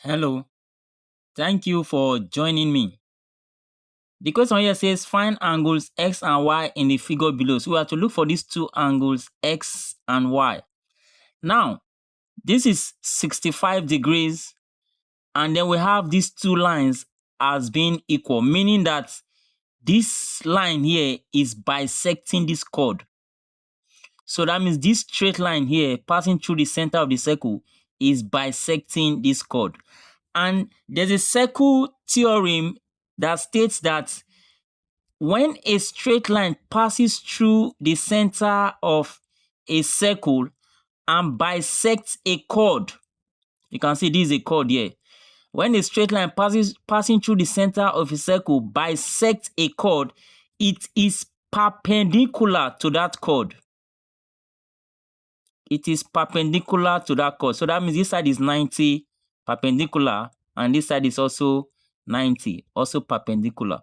Hello, thank you for joining me. The question here says find angles x and y in the figure below. So we have to look for these two angles x and y. Now, this is 65 degrees and then we have these two lines as being equal, meaning that this line here is bisecting this chord. So that means this straight line here passing through the center of the circle is bisecting this chord. And there's a circle theorem that states that when a straight line passes through the center of a circle and bisects a chord, you can see this is a chord here. When a straight line passing through the center of a circle bisects a chord, it is perpendicular to that chord. It is perpendicular to that chord. So that means this side is 90 perpendicular and this side is also 90, also perpendicular.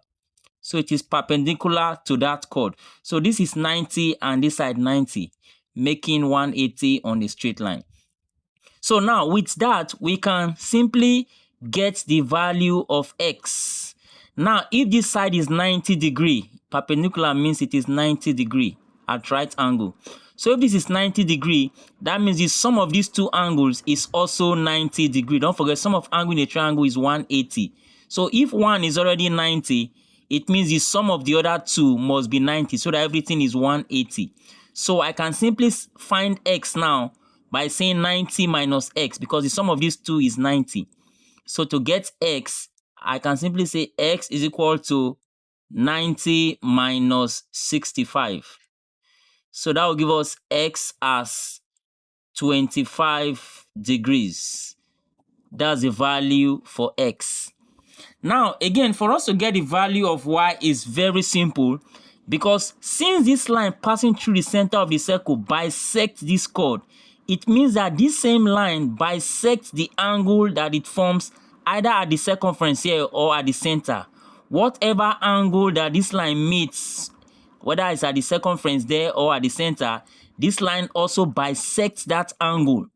So it is perpendicular to that chord. So this is 90 and this side 90, making 180 on the straight line. So now with that, we can simply get the value of x. Now, if this side is 90 degree, perpendicular means it is 90 degree at right angle. So if this is 90 degree, that means the sum of these two angles is also 90 degree. Don't forget, sum of angle in a triangle is 180. So if one is already 90, it means the sum of the other two must be 90, so that everything is 180. So I can simply find x now by saying 90 minus x, because the sum of these two is 90. So to get x, I can simply say x is equal to 90 minus 65. So that will give us x as 25 degrees. That's the value for x. Now, again, for us to get the value of y is very simple, because since this line passing through the center of the circle bisects this chord, it means that this same line bisects the angle that it forms either at the circumference here or at the center. Whatever angle that this line meets, whether it's at the circumference there or at the center, this line also bisects that angle.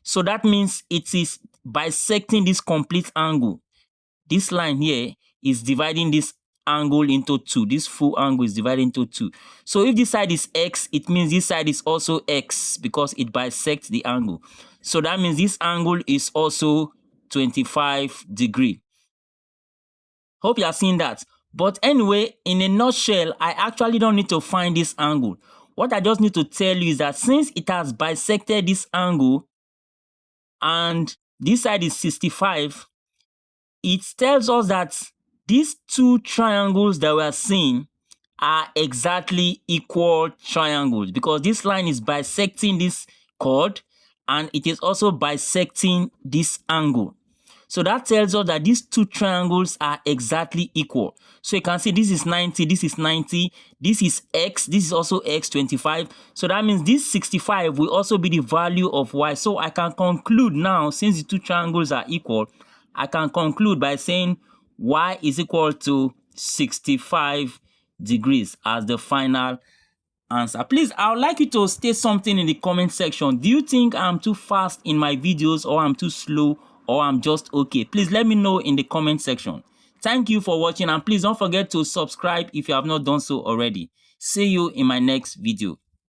So that means it is bisecting this complete angle. This line here is dividing this angle into two. This full angle is divided into two. So if this side is x, it means this side is also x because it bisects the angle. So that means this angle is also 25 degree. Hope you are seeing that. But anyway, in a nutshell, I actually don't need to find this angle. What I just need to tell you is that since it has bisected this angle and this side is 65, it tells us that these two triangles that we are seeing are exactly equal triangles, because this line is bisecting this chord and it is also bisecting this angle. So that tells us that these two triangles are exactly equal. So you can see this is 90, this is 90, this is x, this is also x, 25. So that means this 65 will also be the value of y. So I can conclude now, since the two triangles are equal, I can conclude by saying y is equal to 65 degrees as the final answer. Please, I would like you to state something in the comment section. Do you think I'm too fast in my videos, or I'm too slow, or I'm just okay? Please let me know in the comment section. Thank you for watching, and please don't forget to subscribe if you have not done so already. See you in my next video.